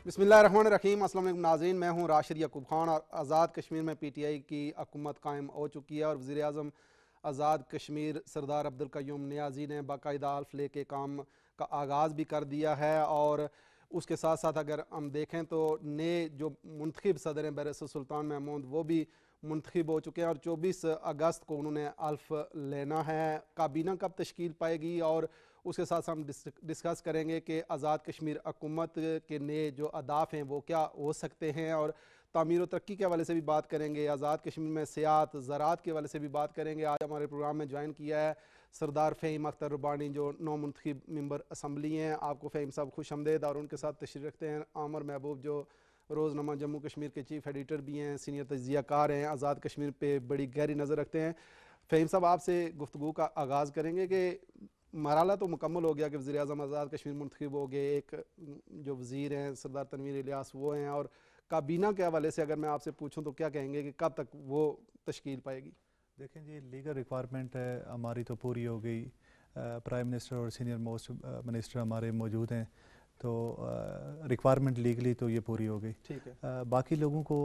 बिस्मिल्लाहिर्रहमानिर्रहीम। अस्सलाम वालेकुम नाज़रीन, मैं हूँ राशिद याकूब खान और आज़ाद कश्मीर में PTI की हुकूमत कायम हो चुकी है और वज़ीर आज़म आज़ाद कश्मीर सरदार अब्दुल क़य्यूम नियाज़ी ने बाकायदा हल्फ लेके काम का आगाज़ भी कर दिया है। और उसके साथ साथ अगर हम देखें तो नए जो मुंतखब सदर हैं बैरिस्टर सुल्तान महमूद वो भी मुंतखब हो चुके हैं और 24 अगस्त को उन्होंने हल्फ लेना है। काबीना कब तश्कील पाएगी और उसके साथ हम डिस्कस करेंगे कि आज़ाद कश्मीर हुकूमत के नए जो अहदाफ हैं वो क्या हो सकते हैं और तामीर व तरक्की के हवाले से भी बात करेंगे। आज़ाद कश्मीर में सियात ज़राअत के हवाले से भी बात करेंगे। आज हमारे प्रोग्राम में ज्वाइन किया है सरदार फ़हीम अख्तर रुबानी जो नौ मुंतखब मेंबर असम्बली हैं। आपको फ़हीम साहब खुश आमदेद। और उनके साथ तशरीफ़ रखते हैं आमर महबूब जो रोज़नामा जम्मू कश्मीर के चीफ़ एडिटर भी हैं, सीनियर तज्ज़ियाकार हैं, आज़ाद कश्मीर पे बड़ी गहरी नज़र रखते हैं। फ़हीम साहब आपसे गुफ्तगू का आगाज़ करेंगे कि मरहला तो मुकम्मल हो गया कि वज़ीर आज़म आज़ाद कश्मीर मुंतखब हो गए, एक जो वज़ीर हैं सरदार तनवीर इलियास वो हैं, और काबीना के हवाले से अगर मैं आपसे पूछूं तो क्या कहेंगे कि कब तक वो तश्कील पाएगी? देखें जी, लीगल रिक्वायरमेंट है हमारी तो पूरी हो गई। प्राइम मिनिस्टर और सीनियर मोस्ट मिनिस्टर हमारे मौजूद हैं, तो रिक्वायरमेंट लीगली तो ये पूरी हो गई। ठीक है। बाकी लोगों को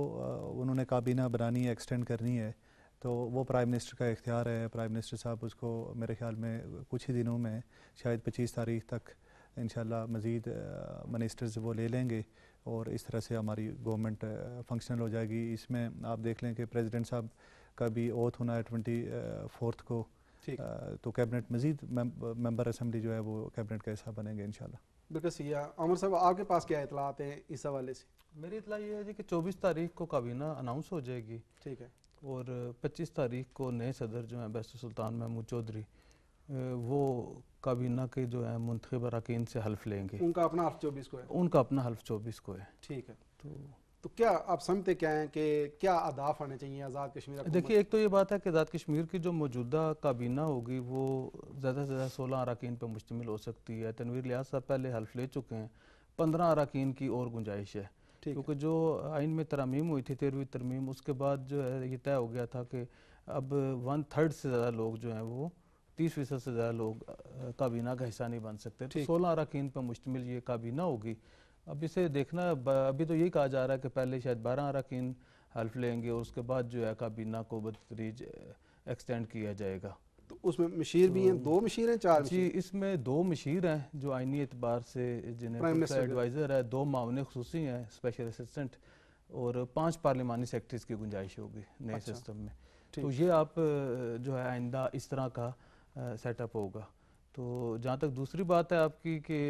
उन्होंने काबीना बनानी है, एक्सटेंड करनी है, तो वो प्राइम मिनिस्टर का इख्तियार है। प्राइम मिनिस्टर साहब उसको मेरे ख्याल में कुछ ही दिनों में शायद 25 तारीख तक इंशाल्लाह मज़ीद मिनिस्टर्स वो ले लेंगे और इस तरह से हमारी गवर्नमेंट फंक्शनल हो जाएगी। इसमें आप देख लें कि प्रेसिडेंट साहब का भी ओथ होना है 24 को, तो कैबिनेट मज़ीद मेंबर असम्बली जो है वो कैबिनेट का हिस्सा बनेंगे इंशाल्लाह। बिल्कुल सही है। अमर साहब आपके पास क्या इतलात हैं इस हवाले से? मेरी इतला ये है जी कि 24 तारीख को काबीना अनाउंस हो जाएगी। ठीक है। और 25 तारीख को नए सदर जो हैं बैरिस्टर सुल्तान महमूद चौधरी वो काबीना के जो है मुंतखब अरकान से हल्फ लेंगे। उनका अपना हल्फ 24 को है? उनका अपना हल्फ 24 को है। ठीक है। तो क्या आप समझते क्या हैं कि क्या अहदाफ आने चाहिए आज़ाद कश्मीर? देखिए, एक तो ये बात है कि आज़ाद कश्मीर की जो मौजूदा काबीना होगी वो ज़्यादा से ज़्यादा 16 अरकान पर मुश्तमिल हो सकती है। तनवीर इलियास साहब पहले हल्फ ले चुके हैं, 15 अरकान की और गुंजाइश है, क्योंकि जो आइन में तरमीम हुई थी 13वीं तरमीम, उसके बाद जो है ये तय हो गया था कि अब 1/3 से ज़्यादा लोग जो हैं वो 30% से ज़्यादा लोग काबीना का हिस्सा नहीं बन सकते। तो 16 अरकान पर मुश्तमिल ये काबीना होगी। अब इसे देखना, अभी तो यही कहा जा रहा है कि पहले शायद 12 अरकान हल्फ लेंगे और उसके बाद जो है काबीना को बतदरीज एक्सटेंड किया जाएगा। तो उसमें मशीर भी हैं, 2 मशीर हैं, 4 जी? इसमें 2 मशीर हैं जो आइनी एतबार से जिन्हें एडवाइज़र है, 2 मामले खुसूसी हैं स्पेशल असिस्टेंट, और 5 पार्लिमानी सेक्रेटरीज की गुंजाइश होगी नए सिस्टम में। तो ये आप जो है आइंदा इस तरह का सेटअप होगा। तो जहाँ तक दूसरी बात है आपकी कि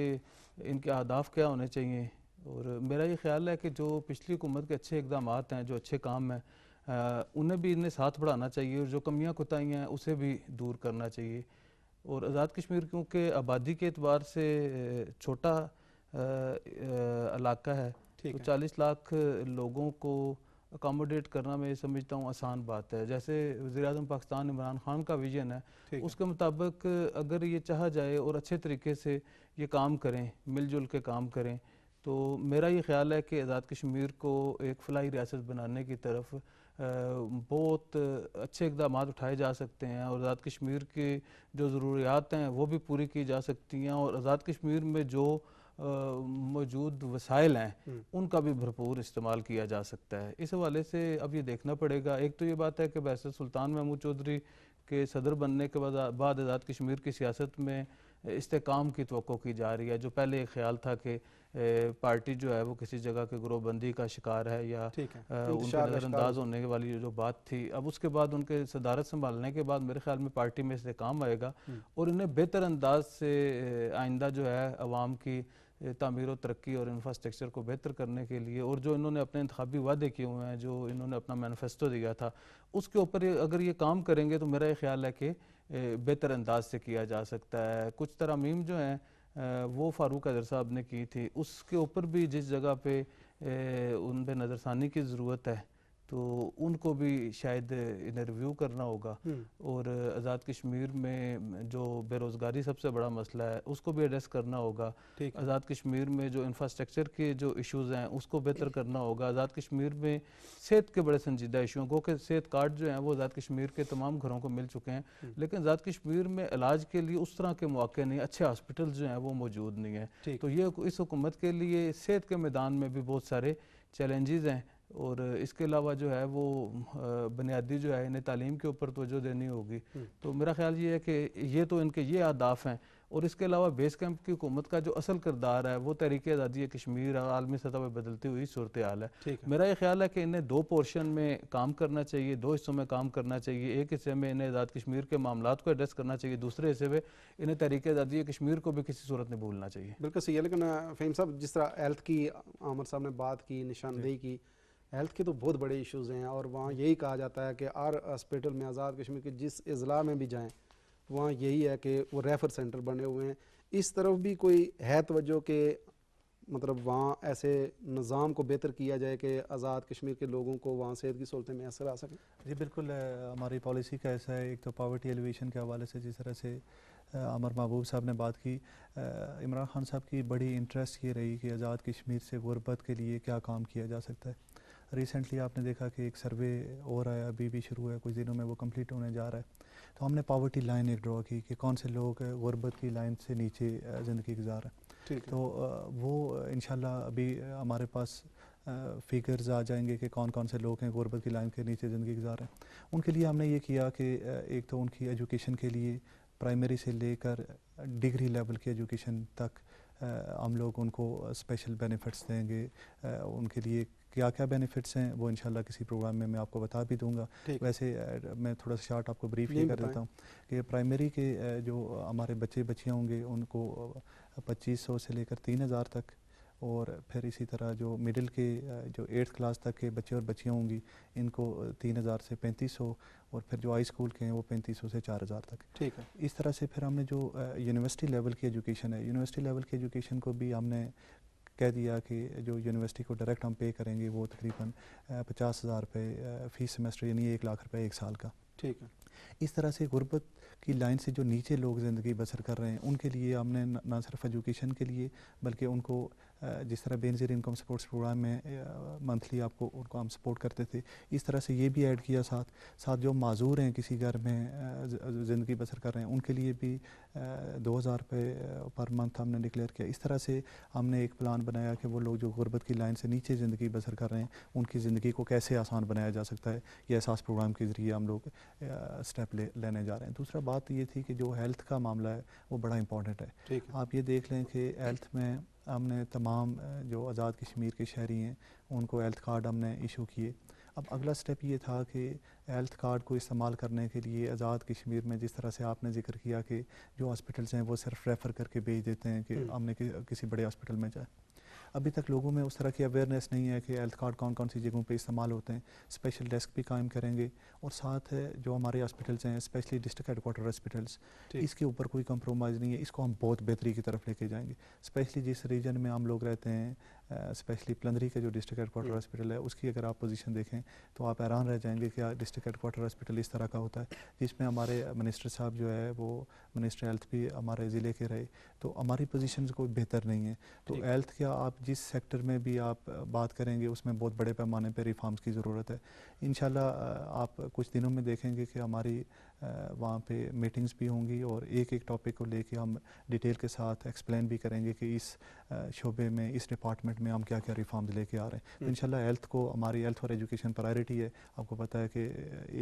इनके अहदाफ क्या होने चाहिए, और मेरा ये ख्याल है कि जो पिछली हुकूमत के अच्छे इक़दाम हैं, जो अच्छे काम हैं, उन्हें भी इन्हें साथ बढ़ाना चाहिए और जो कमियां कोताहियाँ हैं उसे भी दूर करना चाहिए। और आज़ाद कश्मीर क्योंकि आबादी के एतबार से छोटा इलाका है, तो 40 लाख लोगों को अकोमोडेट करना मैं समझता हूँ आसान बात है। जैसे वज़ीर-ए-आज़म पाकिस्तान इमरान खान का विजन है, उसके मुताबिक अगर ये चाहा जाए और अच्छे तरीके से ये काम करें, मिलजुल के काम करें, तो मेरा ये ख्याल है कि आज़ाद कश्मीर को एक फलाही रियासत बनाने की तरफ बहुत अच्छे इक़दाम उठाए जा सकते हैं और आज़ाद कश्मीर की जो ज़रूरियात हैं वो भी पूरी की जा सकती हैं, और आज़ाद कश्मीर में जो मौजूद वसाइल हैं उनका भी भरपूर इस्तेमाल किया जा सकता है। इस हवाले से अब ये देखना पड़ेगा। एक तो ये बात है कि बैरिस्टर सुल्तान महमूद चौधरी के सदर बनने के बाद आज़ाद कश्मीर की सियासत में इस्तेकाम की तवक्को की जा रही है। जो पहले एक ख्याल था कि पार्टी जो है वो किसी जगह के ग्रोहबंदी का शिकार है या उनके नज़रअंदाज होने वाली जो बात थी, अब उसके बाद उनके सदारत संभालने के बाद मेरे ख्याल में पार्टी में इस्तेकाम आएगा और इन्हें बेहतर अंदाज से आइंदा जो है अवाम की तामीर व तरक्की और इंफ्रास्ट्रक्चर को बेहतर करने के लिए, और जो इन्होंने अपने इंतखाबी वादे किए हुए हैं, जो इन्होंने अपना मैनिफेस्टो दिया था, उसके ऊपर अगर ये काम करेंगे तो मेरा ये ख्याल है कि बेहतर अंदाज से किया जा सकता है। कुछ तरमीम जो हैं वो फ़ारूक हैदर साहब ने की थी, उसके ऊपर भी जिस जगह पे उन पर नज़रसानी की ज़रूरत है तो उनको भी शायद इन्हें रिव्यू करना होगा। और आज़ाद कश्मीर में जो बेरोज़गारी सबसे बड़ा मसला है उसको भी एड्रेस करना होगा। आज़ाद कश्मीर में जो इंफ्रास्ट्रक्चर के जो इश्यूज़ हैं उसको बेहतर करना होगा। आज़ाद कश्मीर में सेहत के बड़े संजीदा इशू हैं, गो के सेहत कार्ड जो हैं वो आज़ाद कश्मीर के तमाम घरों को मिल चुके हैं, लेकिन आज़ाद कश्मीर में इलाज के लिए उस तरह के मौके नहीं, अच्छे हॉस्पिटल जो हैं वो मौजूद नहीं है। तो ये इस हुकूमत के लिए सेहत के मैदान में भी बहुत सारे चैलेंजेस हैं। और इसके अलावा जो है वो बुनियादी जो है इन्हें तालीम के ऊपर तवज्जो देनी होगी। तो मेरा ख्याल ये है कि ये तो इनके ये अहदाफ हैं। और इसके अलावा बेस कैंप की हुकूमत का जो असल किरदार है वो तहरीक आज़ादी कश्मीर और आलमी सतह पर बदलती हुई सूरत हाल है। मेरा ये ख्याल है कि इन्हें दो पोर्शन में काम करना चाहिए, दो हिस्सों में काम करना चाहिए। एक हिस्से में इन्हें आज़ाद कश्मीर के मामलात को एड्रेस करना चाहिए, दूसरे हिस्से में इन्हें तहरीक आज़ादी कश्मीर को भी किसी सूरत में भूलना चाहिए। बिल्कुल सही है। लेकिन फ़हीम साहब, जिस तरह हेल्थ की आमिर साहब ने बात की, निशानदेही की, हेल्थ के तो बहुत बड़े इश्यूज़ हैं और वहाँ यही कहा जाता है कि हर हॉस्पिटल में आज़ाद कश्मीर के जिस अज़ला में भी जाएँ वहाँ यही है कि वो रेफ़र सेंटर बने हुए हैं। इस तरफ भी कोई है तवज्जो के मतलब वहाँ ऐसे निज़ाम को बेहतर किया जाए कि आज़ाद कश्मीर के लोगों को वहाँ सेहत की सहूलतें मैसर आ सकें? जी बिल्कुल, हमारी पॉलिसी का ऐसा है। एक तो पॉवर्टी एलिवेशन के हवाले से जिस तरह से अमर महबूब साहब ने बात की, इमरान खान साहब की बड़ी इंटरेस्ट ये रही कि आज़ाद कश्मीर से गुरबत के लिए क्या काम किया जा सकता है। रिसेंटली आपने देखा कि एक सर्वे हो रहा है, अभी भी शुरू है, कुछ दिनों में वो कंप्लीट होने जा रहा है। तो हमने पॉवर्टी लाइन एक ड्रॉ की कि कौन से लोग गुरबत की लाइन से नीचे ज़िंदगी गुजार रहे हैं। तो वो इंशाल्लाह अभी हमारे पास फिगर्स आ जाएंगे कि कौन कौन से लोग हैं गुरबत की लाइन के नीचे ज़िंदगी गुजार रहे हैं। उनके लिए हमने ये किया कि एक तो उनकी एजुकेशन के लिए प्राइमरी से लेकर डिग्री लेवल की एजुकेशन तक हम लोग उनको स्पेशल बेनिफिट्स देंगे। उनके लिए क्या क्या बेनिफिट्स हैं वो इंशाल्लाह किसी प्रोग्राम में मैं आपको बता भी दूंगा। वैसे मैं थोड़ा सा शार्ट आपको ब्रीफ ये कर देता हूँ कि प्राइमरी के जो हमारे बच्चे बच्चियाँ होंगे उनको 2500 से लेकर 3000 तक, और फिर इसी तरह जो मिडिल के जो 8th क्लास तक के बच्चे और बच्चियाँ होंगी इनको 3000 से 3500, और फिर जो हाई स्कूल के हैं वो 3500 से 4000 तक। ठीक है। इस तरह से फिर हमने जो यूनिवर्सिटी लेवल की एजुकेशन है, यूनिवर्सिटी लेवल की एजुकेशन को भी हमने कह दिया कि जो यूनिवर्सिटी को डायरेक्ट हम पे करेंगे वो तकरीबन 50,000 रुपये फ़ीस सेमेस्टर, यानी 1 लाख रुपये 1 साल का। ठीक है। इस तरह से गुरबत की लाइन से जो नीचे लोग ज़िंदगी बसर कर रहे हैं उनके लिए हमने ना सिर्फ एजुकेशन के लिए बल्कि उनको जिस तरह बेनज़ीर इनकम सपोर्ट्स प्रोग्राम में मंथली आपको उनको हम सपोर्ट करते थे, इस तरह से ये भी ऐड किया। साथ जो माजूर हैं किसी घर में ज़िंदगी बसर कर रहे हैं उनके लिए भी 2000 रुपये पर मंथ हमने डिक्लेयर किया। इस तरह से हमने एक प्लान बनाया कि वो लोग जो गुरबत की लाइन से नीचे ज़िंदगी बसर कर रहे हैं उनकी ज़िंदगी को कैसे आसान बनाया जा सकता है। ये एहसास प्रोग्राम के ज़रिए हम लोग स्टेप लेने जा रहे हैं। दूसरा बात ये थी कि जो हेल्थ का मामला है वो बड़ा इंपॉर्टेंट है। आप ये देख लें कि हेल्थ में हमने तमाम जो आज़ाद कश्मीर के शहरी हैं उनको हेल्थ कार्ड हमने इशू किए। अब अगला स्टेप ये था कि हेल्थ कार्ड को इस्तेमाल करने के लिए आज़ाद कश्मीर में जिस तरह से आपने जिक्र किया कि जो हॉस्पिटल्स हैं वो सिर्फ रेफ़र करके भेज देते हैं कि हमने किसी बड़े हॉस्पिटल में जाए, अभी तक लोगों में उस तरह की अवेयरनेस नहीं है कि हेल्थ कार्ड कौन कौन सी जगहों पे इस्तेमाल होते हैं। स्पेशल डेस्क भी कायम करेंगे और साथ जो हमारे हॉस्पिटल्स हैं स्पेशली डिस्ट्रिक्ट हेडक्वार्टर हॉस्पिटल्स, इसके ऊपर कोई कंप्रोमाइज़ नहीं है। इसको हम बहुत बेहतरी की तरफ लेके जाएंगे। स्पेशली जिस रीजन में हम लोग रहते हैं, स्पेशली प्लंदरी का जो डिस्ट्रिक्ट हेडक्वार्टर हॉस्पिटल है उसकी अगर आप पोजीशन देखें तो आप हैरान रह जाएंगे कि डिस्ट्रिक्ट हेडक्वार्टर हॉस्पिटल इस तरह का होता है, जिसमें हमारे मिनिस्टर साहब जो है वो मिनिस्टर हेल्थ भी हमारे ज़िले के रहे। तो हमारी पोजीशन कोई बेहतर नहीं है। तो हेल्थ क्या आप जिस सेक्टर में भी आप बात करेंगे उसमें बहुत बड़े पैमाने पर रिफॉर्म्स की ज़रूरत है। इंशाल्लाह आप कुछ दिनों में देखेंगे कि हमारी वहाँ पे मीटिंग्स भी होंगी और एक एक टॉपिक को लेके हम डिटेल के साथ एक्सप्लेन भी करेंगे कि इस शोबे में, इस डिपार्टमेंट में हम क्या क्या रिफॉर्म्स लेके आ रहे हैं। तो इंशाल्लाह हेल्थ को, हमारी हेल्थ और एजुकेशन प्रायोरिटी है। आपको पता है कि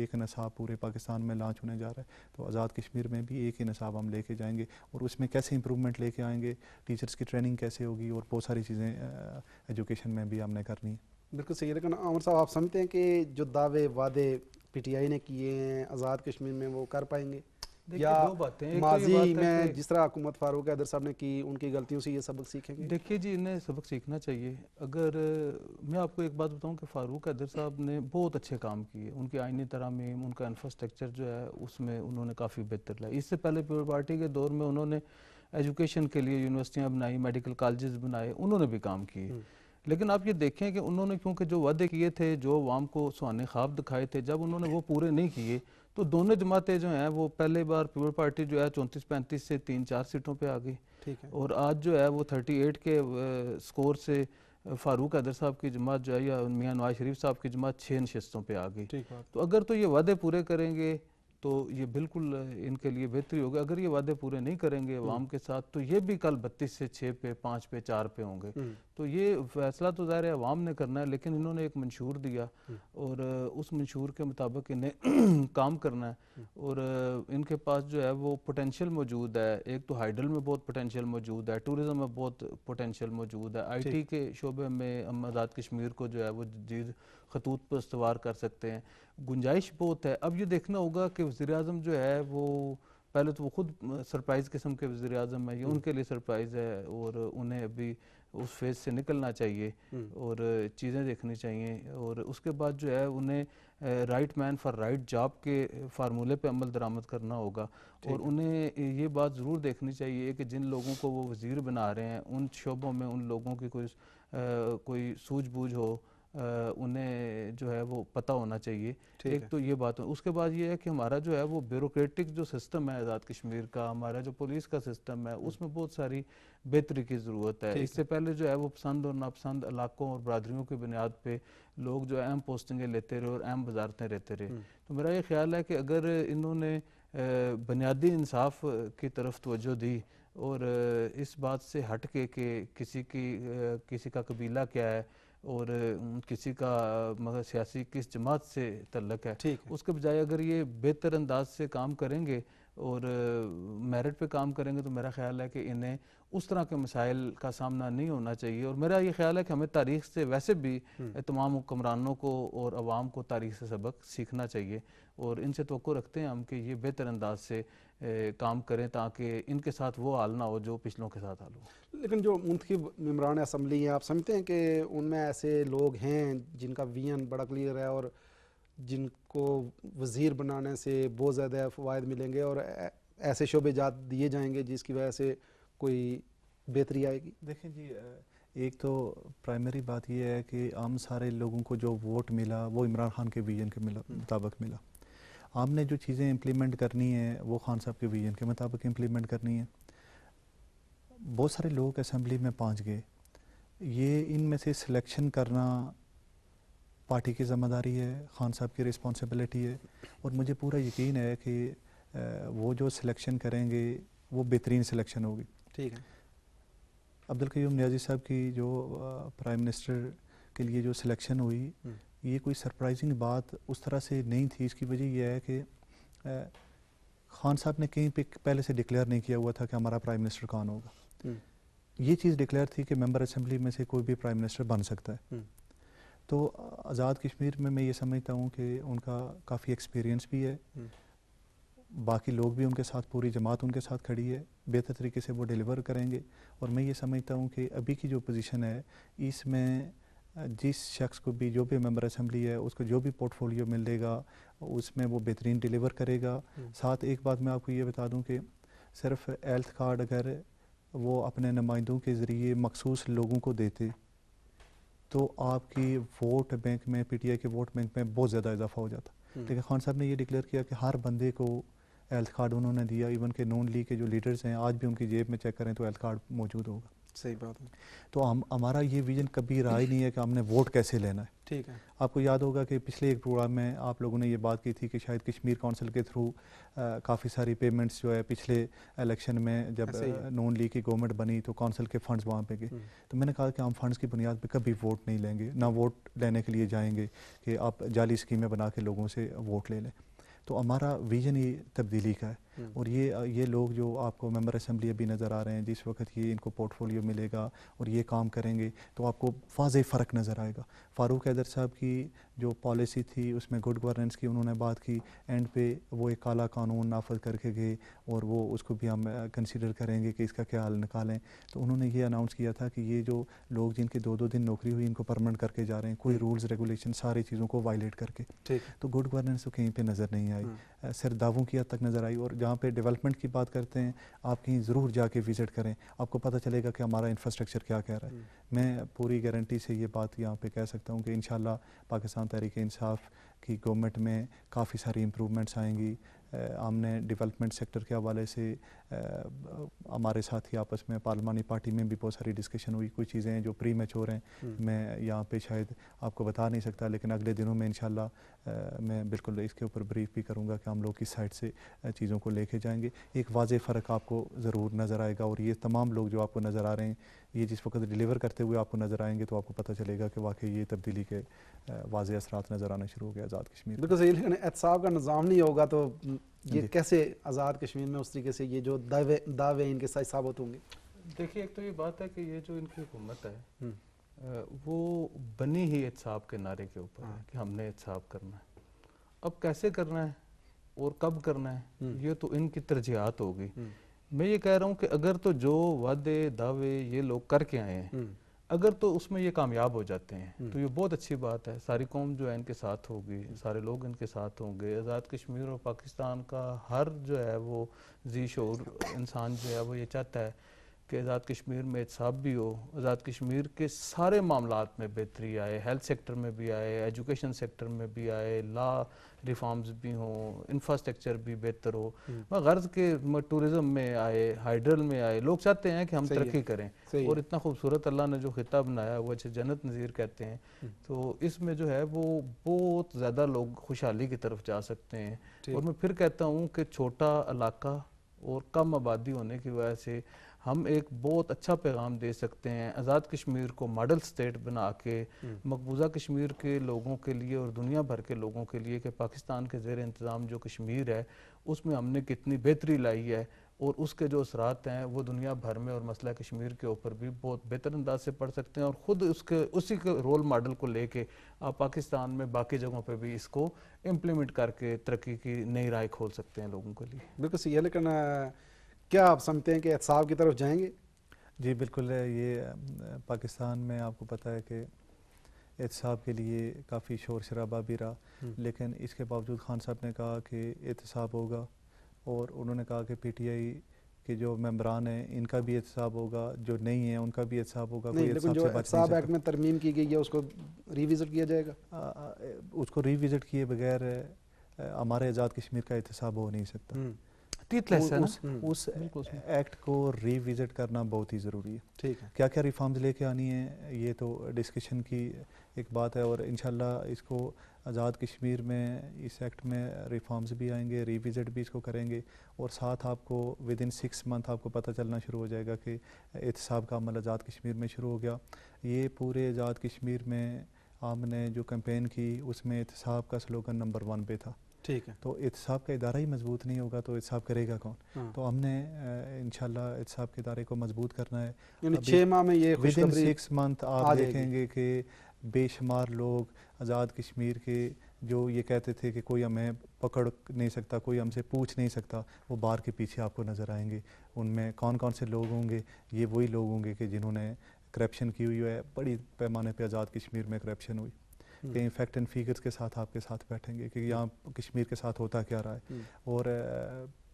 एक निसाब पूरे पाकिस्तान में लॉन्च होने जा रहा है, तो आज़ाद कश्मीर में भी एक ही निसाब हम लेके जाएंगे और उसमें कैसे इंप्रूवमेंट लेके आएंगे, टीचर्स की ट्रेनिंग कैसे होगी और बहुत सारी चीज़ें एजुकेशन में भी हमने करनी है। बिल्कुल सही है। लेकिन अमर साहब, आप समझते हैं कि जो दावे वादे पीटीआई ने किए हैं आज़ाद कश्मीर में वो कर पाएंगे, या दो बातें, माजी में जिस तरह हुकूमत फारूक हैदर साहब ने की उनकी गलतियों से ये सबक सीखेंगे? देखिए जी, इन्हें सबक सीखना चाहिए। अगर मैं आपको एक बात बताऊं कि फारूक हैदर साहब ने बहुत अच्छे काम किए। उनकी आईनी तरामीम, उनका इंफ्रास्ट्रक्चर जो है उसमें उन्होंने काफ़ी बेहतर लाया। इससे पहले पीपल पार्टी के दौर में उन्होंने एजुकेशन के लिए यूनिवर्सिटियाँ बनाई, मेडिकल कॉलेजेस बनाए, उन्होंने भी काम किए। लेकिन आप ये देखें कि उन्होंने क्योंकि जो वादे किए थे, जो अवाम को सुहाने ख्वाब दिखाए थे, जब उन्होंने वो पूरे नहीं किए तो दोनों जमातें जो हैं वो पहले बार पीपल पार्टी जो है 34-35 से 3-4 सीटों पे आ गई, ठीक है। और आज जो है वो 38 के स्कोर से फारूक हैदर साहब की जमात जो है या मियां नवाज शरीफ साहब की जमात 6 नशस्तों पे आ गई। ठीक बात। तो अगर तो ये वादे पूरे करेंगे तो ये बिल्कुल इनके लिए बेहतरी होगी। अगर ये वादे पूरे नहीं करेंगे अवाम के साथ तो ये भी कल 32 से 6 पे, 5 पे, 4 पे होंगे। तो ये फैसला तो ज़ाहिर है अवाम ने करना है, लेकिन इन्होंने एक मंशूर दिया और उस मंशूर के मुताबिक इन्हें काम करना है। और इनके पास जो है वो पोटेंशियल मौजूद है। एक तो हाइडल में बहुत पोटेंशियल मौजूद है, टूरिज़म में बहुत पोटेंशियल मौजूद है, IT के शोबे में हम आज़ाद कश्मीर को जो है वो जदीद खतूत पर इस्तवार कर सकते हैं, गुंजाइश बहुत है। अब ये देखना होगा कि वज़ीर-ए-आज़म जो है वो पहले तो वो खुद सरप्राइज़ किस्म के वज़ीर-ए-आज़म है, ये उनके लिए सरप्राइज़ है और उन्हें अभी उस फेज़ से निकलना चाहिए और चीज़ें देखनी चाहिए। और उसके बाद जो है उन्हें right man for right job के फार्मूले पे अमल दरामद करना होगा। और उन्हें ये बात ज़रूर देखनी चाहिए कि जिन लोगों को वो वज़ीर बना रहे हैं उन शोबों में उन लोगों की कोई सूझबूझ हो, उन्हें जो है वो पता होना चाहिए। एक तो ये बात है। उसके बाद ये है कि हमारा जो है वो ब्यूरोक्रेटिक जो सिस्टम है आज़ाद कश्मीर का, हमारा जो पुलिस का सिस्टम है, उसमें बहुत सारी बेहतरी की ज़रूरत है। इससे पहले जो है वो पसंद और नापसंद इलाकों और बरादरियों की बुनियाद पे लोग जो अहम पोस्टिंगें लेते रहे और अहम वजारतें रहते रहे। तो मेरा ये ख्याल है कि अगर इन्होंने बुनियादी इंसाफ की तरफ तवज्जो दी और इस बात से हट के कि किसी का कबीला क्या है और किसी का मगर सियासी किस जमात से तल्लक है, उसके बजाय अगर ये बेहतर अंदाज से काम करेंगे और मेरिट पे काम करेंगे तो मेरा ख्याल है कि इन्हें उस तरह के मसाइल का सामना नहीं होना चाहिए। और मेरा ये ख्याल है कि हमें तारीख़ से वैसे भी तमाम हुक्मरानों को और अवाम को तारीख़ से सबक सीखना चाहिए और इनसे तवक्को रखते हैं हम कि ये बेहतर अंदाज से काम करें ताकि इनके साथ वो हाल ना हो जो पिछलों के साथ हाल हो। लेकिन जो मुंतखब मेम्बरान असम्बली हैं, आप समझते हैं कि उनमें ऐसे लोग हैं जिनका विजन बड़ा क्लियर है और जिनको वज़ीर बनाने से बहुत ज़्यादा फ़वायद मिलेंगे और ऐसे शोबे जात दिए जाएंगे जिसकी वजह से कोई बेहतरी आएगी? देखें जी, एक तो प्राइमरी बात यह है कि आम सारे लोगों को जो वोट मिला वो इमरान खान के विजन के मुताबिक मिला। आपने जो चीज़ें इम्प्लीमेंट करनी है वो खान साहब के विजन के मुताबिक इम्प्लीमेंट करनी है। बहुत सारे लोग असम्बली में पहुंच गए, ये इनमें से सिलेक्शन करना पार्टी की ज़िम्मेदारी है, खान साहब की रिस्पॉन्सिबिलिटी है और मुझे पूरा यकीन है कि वो जो सिलेक्शन करेंगे वो बेहतरीन सिलेक्शन होगी। ठीक है। अब्दुल कयूम नियाज़ी साहब की जो प्राइम मिनिस्टर के लिए जो सिलेक्शन हुई, ये कोई सरप्राइजिंग बात उस तरह से नहीं थी। इसकी वजह यह है कि खान साहब ने कहीं पे पहले से डिक्लेयर नहीं किया हुआ था कि हमारा प्राइम मिनिस्टर कौन होगा। ये चीज़ डिक्लेयर थी कि मेंबर असेंबली में से कोई भी प्राइम मिनिस्टर बन सकता है। तो आज़ाद कश्मीर में मैं ये समझता हूँ कि उनका काफ़ी एक्सपीरियंस भी है, बाकी लोग भी उनके साथ, पूरी जमात उनके साथ खड़ी है, बेहतर तरीके से वो डिलीवर करेंगे। और मैं ये समझता हूँ कि अभी की जो पोजीशन है इसमें जिस शख्स को भी, जो भी मेंबर असेंबली है, उसको जो भी पोर्टफोलियो मिलेगा उसमें वो बेहतरीन डिलीवर करेगा। साथ एक बात मैं आपको ये बता दूँ कि सिर्फ हेल्थ कार्ड अगर वो अपने नुमाइंदों के ज़रिए मखसूस लोगों को देते तो आपकी वोट बैंक में, PTI के वोट बैंक में बहुत ज़्यादा इजाफा हो जाता। लेकिन खान साहब ने ये डिक्लेयर किया कि हर बंदे को हेल्थ कार्ड उन्होंने दिया। इवन के नॉन लीग के जो लीडर्स हैं आज भी उनकी जेब में चेक करें तो हेल्थ कार्ड मौजूद होगा। सही बात है। तो हमारा ये विजन कभी रहा ही नहीं है कि हमने वोट कैसे लेना है। ठीक है। आपको याद होगा कि पिछले एक प्रोग्राम में आप लोगों ने ये बात की थी कि शायद कश्मीर काउंसिल के थ्रू काफ़ी सारी पेमेंट्स जो है पिछले इलेक्शन में जब नॉन लीग की गवर्नमेंट बनी तो काउंसिल के फंड्स वहाँ पे गए। तो मैंने कहा कि हम फंड्स की बुनियाद पे कभी वोट नहीं लेंगे, ना वोट लेने के लिए जाएंगे कि आप जाली स्कीमें बना के लोगों से वोट ले लें। तो हमारा विजन ही तब्दीली का है। और ये लोग जो आपको मेंबर असेंबली अभी नज़र आ रहे हैं, जिस वक्त ये इनको पोर्टफोलियो मिलेगा और ये काम करेंगे तो आपको वाज़ेह फ़र्क नज़र आएगा। फ़ारूक हैदर साहब की जो पॉलिसी थी उसमें गुड गवर्नेंस की उन्होंने बात की, एंड पे वो एक काला कानून नाफज करके गए और वो उसको भी हम कंसीडर करेंगे कि इसका क्या हल निकालें। तो उन्होंने ये अनाउंस किया था कि ये जो लोग जिनके 2-2 दिन नौकरी हुई इनको परमानेंट करके जा रहे हैं, कोई रूल्स रेगुलेशन सारी चीज़ों को वायलेट करके। तो गुड गवर्नेंस तो कहीं पर नज़र नहीं आई। सिर्फ दावों की हद तक नज़र आई। और जहाँ पे डेवलपमेंट की बात करते हैं, आप कहीं ज़रूर जाके विज़िट करें, आपको पता चलेगा कि हमारा इंफ्रास्ट्रक्चर क्या कह रहा है। मैं पूरी गारंटी से ये बात यहाँ पे कह सकता हूँ कि इंशाल्लाह पाकिस्तान तहरीक इंसाफ की गवर्नमेंट में काफ़ी सारी इम्प्रूवमेंट्स आएंगी। हमने डेवलपमेंट सेक्टर के हवाले से हमारे साथ ही आपस में पार्लिमानी पार्टी में भी बहुत सारी डिस्कशन हुई। कुछ चीज़ें हैं जो प्री मैच्योर हैं, मैं यहाँ पे शायद आपको बता नहीं सकता, लेकिन अगले दिनों में इंशाल्लाह मैं बिल्कुल इसके ऊपर ब्रीफ भी करूँगा कि हम लोग किस साइड से चीज़ों को लेके जाएंगे। एक वाज़ेह फ़र्क आपको ज़रूर नज़र आएगा, और ये तमाम लोग जो आपको नज़र आ रहे हैं, ये जिस वक्त डिलीवर करते हुए आपको नज़र आएंगे तो आपको पता चलेगा कि वाकई ये तब्दीली के वाज़ेह असरात नज़र आना शुरू हो गया आज़ाद कश्मीर। बिल्कुल सही, लेकिन एहतसाब का निज़ाम नहीं होगा तो ये कैसे आज़ाद कश्मीर में उस तरीके से ये जो दावे इनके सही साबित होंगे? देखिए, एक तो ये बात है कि ये जो इनकी हुकूमत है वो बनी ही एहतसाब के नारे के ऊपर है कि हमने एहतसाब करना है। अब कैसे करना है और कब करना है ये तो इनकी तरजीहात होगी। मैं ये कह रहा हूँ कि अगर तो जो वादे दावे ये लोग करके आए हैं, अगर तो उसमें ये कामयाब हो जाते हैं तो ये बहुत अच्छी बात है। सारी कौम जो है इनके साथ होगी, सारे लोग इनके साथ होंगे। आज़ाद कश्मीर और पाकिस्तान का हर जो है वो जी शऊर इंसान जो है वो ये चाहता है कि आज़ाद कश्मीर में एहतसाब भी हो, आज़ाद कश्मीर के सारे मामलात में बेहतरी आए, हेल्थ सेक्टर में भी आए, एजुकेशन सेक्टर में भी आए, लॉ रिफॉर्म्स भी हों, इंफ्रास्ट्रक्चर भी बेहतर हो, गर्ज के टूरिज़म में आए, हाइड्रल में आए। लोग चाहते हैं कि हम तरक्की करें, और इतना खूबसूरत अल्लाह ने जो खिताब बनाया वो अच्छे जन्नत नज़ीर कहते हैं, तो इसमें जो है वो बहुत ज़्यादा लोग खुशहाली की तरफ जा सकते हैं। और मैं फिर कहता हूँ कि छोटा इलाका और कम आबादी होने की वजह से हम एक बहुत अच्छा पैगाम दे सकते हैं। आज़ाद कश्मीर को मॉडल स्टेट बना के मकबूजा कश्मीर के लोगों के लिए और दुनिया भर के लोगों के लिए कि पाकिस्तान के ज़ेर इंतज़ाम जो कश्मीर है उसमें हमने कितनी बेहतरी लाई है, और उसके जो असरात हैं वो दुनिया भर में और मसला कश्मीर के ऊपर भी बहुत बेहतर अंदाज से पढ़ सकते हैं। और ख़ुद उसी के रोल मॉडल को लेके आप पाकिस्तान में बाकी जगहों पे भी इसको इम्प्लीमेंट करके तरक्की की नई राह खोल सकते हैं लोगों के लिए। बिल्कुल सही है, लेकिन क्या आप समझते हैं कि एहतसाब की तरफ जाएंगे? जी बिल्कुल है। ये पाकिस्तान में आपको पता है कि एहतसाब के लिए काफ़ी शोर शराबा भी रहा, लेकिन इसके बावजूद खान साहब ने कहा कि एहतसाब होगा, और उन्होंने कहा कि पीटीआई के जो मेंबरान हैं इनका भी एहतसाब होगा, जो नहीं है उनका भी एहतसाब होगा। नहीं, लेकिन जो एहतसाब एक्ट में तरमीम की गई है उसको रिविजिट किया जाएगा? उसको रिविजिट किए बगैर हमारे आज़ाद कश्मीर का एहतसाब हो नहीं सकता। उस एक्ट को रिविजिट करना बहुत ही ज़रूरी है। ठीक है, क्या क्या रिफॉर्म्स लेके आनी है ये तो डिस्कशन की एक बात है, और इंशाल्लाह इसको आज़ाद कश्मीर में इस एक्ट में रिफॉर्म्स भी आएंगे, रिविजिट भी इसको करेंगे, और साथ आपको विद इन 6 मंथ आपको पता चलना शुरू हो जाएगा कि एहतसाब का अमल आज़ाद कश्मीर में शुरू हो गया। ये पूरे आज़ाद कश्मीर में हमने जो कैंपेन की उसमें एहतसाब का स्लोगन नंबर 1 पे था। ठीक है, तो एहतसाब का इदारा ही मजबूत नहीं होगा तो एहतसाब करेगा कौन? तो हमने इंशाल्लाह एहतसाब के इदारे को मजबूत करना है। यानी 6 माह में ये विद इन 6 मंथ आप देखेंगे कि बेशुमार लोग आज़ाद कश्मीर के जो ये कहते थे कि कोई हमें पकड़ नहीं सकता, कोई हमसे पूछ नहीं सकता, वो बार के पीछे आपको नज़र आएंगे। उनमें कौन कौन से लोग होंगे? ये वही लोग होंगे कि जिन्होंने करप्शन की हुई है, बड़ी पैमाने पे आज़ाद कश्मीर में करप्शन हुई। कहीं फैक्ट एंड फिगर्स के साथ आपके साथ बैठेंगे कि यहाँ कश्मीर के साथ होता क्या रहा है। और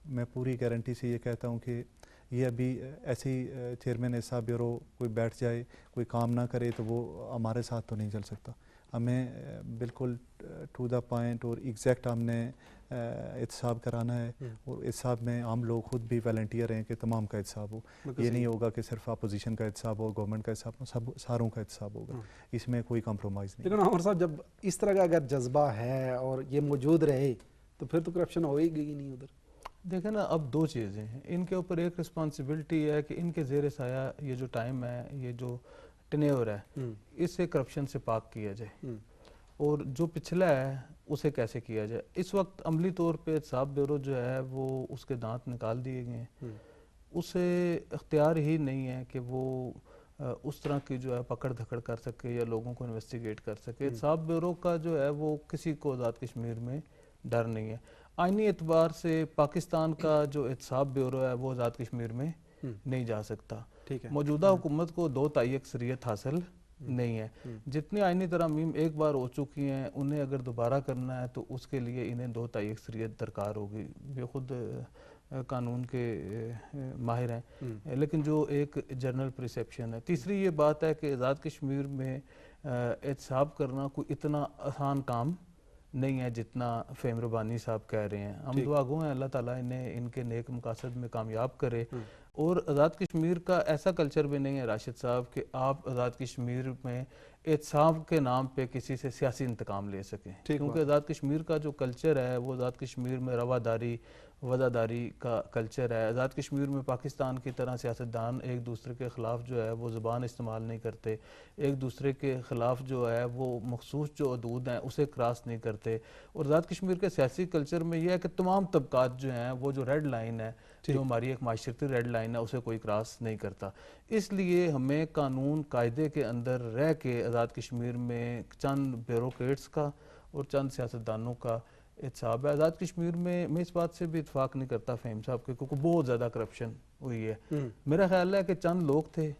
मैं पूरी गारंटी से ये कहता हूँ कि ये अभी ऐसे ही चेयरमैन एहतसाब ब्यूरो कोई बैठ जाए, कोई काम ना करे तो वो हमारे साथ तो नहीं चल सकता। हमें बिल्कुल टू द पॉइंट और एग्जैक्ट हमने एहतसाब कराना है, और एहतसाब में हम लोग खुद भी वॉलंटियर हैं कि तमाम का एहतसाब हो। ये नहीं होगा कि सिर्फ अपोजिशन का एहतसाब हो, गवर्नमेंट का एहतसाब हो, सब सारों का एहतसाब होगा। इसमें कोई कॉम्प्रोमाइज़ नहीं। लेकिन हमारे साहब जब इस तरह का अगर जज्बा है और ये मौजूद रहे तो फिर तो करप्शन होएगी नहीं उधर। देखें ना, अब 2 चीज़ें हैं इनके ऊपर। एक रिस्पॉन्सिबिलिटी है कि इनके ज़ेर साया ये जो टाइम है, ये जो टेन्योर है, इससे करप्शन से पाक किया जाए, और जो पिछला है उसे कैसे किया जाए। इस वक्त अमली तौर पे एहतसाब ब्यूरो जो है वो उसके दांत निकाल दिए गए हैं, उसे इख्तियार ही नहीं है कि वो उस तरह की जो है पकड़ धकड़ कर सके या लोगों को इन्वेस्टिगेट कर सके। एहतसाब ब्यूरो का जो है वो किसी को आज़ाद कश्मीर में डर नहीं है। आईनी एतबार से पाकिस्तान का जो एहतसाब ब्यूरो है वो आज़ाद कश्मीर में नहीं जा सकता। ठीक है, मौजूदा हुकूमत को 2 ताई अक्सरियत हासिल नहीं है। जितनी आईनी तरमीम एक बार हो चुकी हैं, उन्हें अगर दोबारा करना है तो उसके लिए इन्हें 2 तिहाई अक्सरियत दरकार होगी। ये खुद कानून के माहिर हैं, लेकिन जो एक जनरल परसेप्शन है। तीसरी ये बात है कि आज़ाद कश्मीर में एहतसाब करना कोई इतना आसान काम नहीं है जितना फ़हीम रब्बानी साहब कह रहे हैं। हम दुआ गो हैं अल्लाह ताला इन्हें इनके नेक मकासद में कामयाब करे। और आज़ाद कश्मीर का ऐसा कल्चर भी नहीं है राशिद साहब कि आप आज़ाद कश्मीर में एहतसाब के नाम पे किसी से सियासी इंतकाम ले सकें, क्योंकि आज़ाद कश्मीर का जो कल्चर है वो आज़ाद कश्मीर में रवादारी वज़ादारी का कल्चर है। आज़ाद कश्मीर में पाकिस्तान की तरह सियासतदान एक दूसरे के ख़िलाफ़ जो है वो ज़ुबान इस्तेमाल नहीं करते, एक दूसरे के ख़िलाफ़ जो है वो मखसूस जो हदूद हैं उसे क्रॉस नहीं करते। और आज़ाद कश्मीर के सियासी कल्चर में यह है कि तमाम तबकात जो हैं वो जो रेड लाइन है, जो हमारी एक माशरती रेड लाइन है, उसे कोई क्रॉस नहीं करता। इसलिए हमें कानून कायदे के अंदर रह के आज़ाद कश्मीर में चंद ब्यूरोक्रेट्स का और चंद सियासतदानों का एहतसाब है। आज़ाद कश्मीर में मैं इस बात से भी इतफाक़ नहीं करता फ़हीम साहब के, क्योंकि बहुत ज़्यादा करप्शन हुई है। मेरा ख्याल है कि चंद लोग थे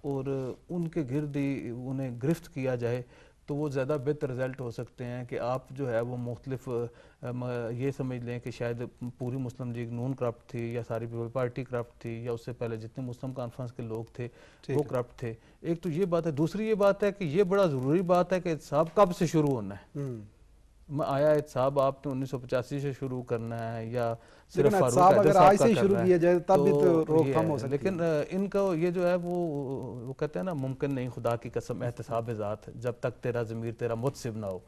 और उनके गिर्द ही उन्हें गिरफ्त किया जाए तो वो ज़्यादा बेहतर रिज़ल्ट हो सकते हैं कि आप जो है वो मुख्तलिफ ये समझ लें कि शायद पूरी मुस्लिम लीग नून करप्ट थी या सारी पीपल पार्टी करप्ट थी या उससे पहले जितने मुस्लिम कॉन्फ्रेंस के लोग थे वो करप्ट थे। एक तो ये बात है। दूसरी ये बात है कि ये बड़ा ज़रूरी बात है कि एहतसाब कब से शुरू होना है। आया एहतसाब आपने 1985 से शुरू करना है या सिर्फ फारूक हैदर साहब का शुरू किया जाए तब भी तो रोकथाम हो सकती है। लेकिन इनका ये जो है वो कहते हैं ना, मुमकिन नहीं खुदा की कसम एहतसाब ज़ात जब तक तेरा ज़मीर तेरा मुतसिब ना हो।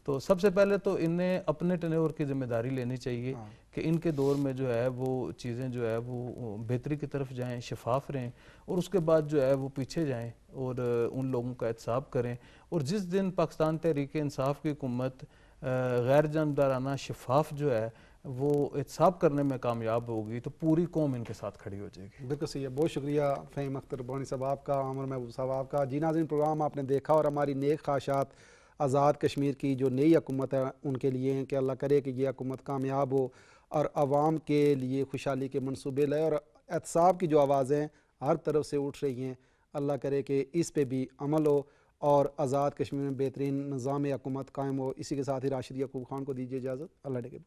तो सबसे पहले तो इन्हें अपने टर्नओवर की जिम्मेदारी लेनी चाहिए कि इनके दौर में जो है वो चीज़ें जो है वो बेहतरी की तरफ जाएँ, शफाफ रहें, और उसके बाद जो है वो पीछे जाएँ और उन लोगों का एहतसाब करें। और जिस दिन पाकिस्तान तहरीक इंसाफ की हुकूमत गैर जानबदाराना शफाफ जो है वो एहतसाब करने में कामयाब होगी तो पूरी कौम इनके साथ खड़ी हो जाएगी। बिल्कुल सही है। बहुत शुक्रिया फ़हीम अख्तर रब्बानी साहब आपका, आमिर महबूब साहब आपका। जी नाज़रीन, प्रोग्राम आपने देखा और हमारी नेक ख्वाहिशात आज़ाद कश्मीर की जो नई हुकूमत है उनके लिए हैं कि अल्लाह करे कि ये हुकूमत कामयाब हो और आवाम के लिए खुशहाली के मनसूबे लाए। और एहतसाब की जो आवाज़ें हर तरफ से उठ रही हैं, अल्लाह करे कि इस पे भी अमल हो और आज़ाद कश्मीर में बेहतरीन निज़ाम हुकूमत कायम हो। इसी के साथ ही राशिद याकूब खान को दीजिए इजाज़त। अल्लाह के।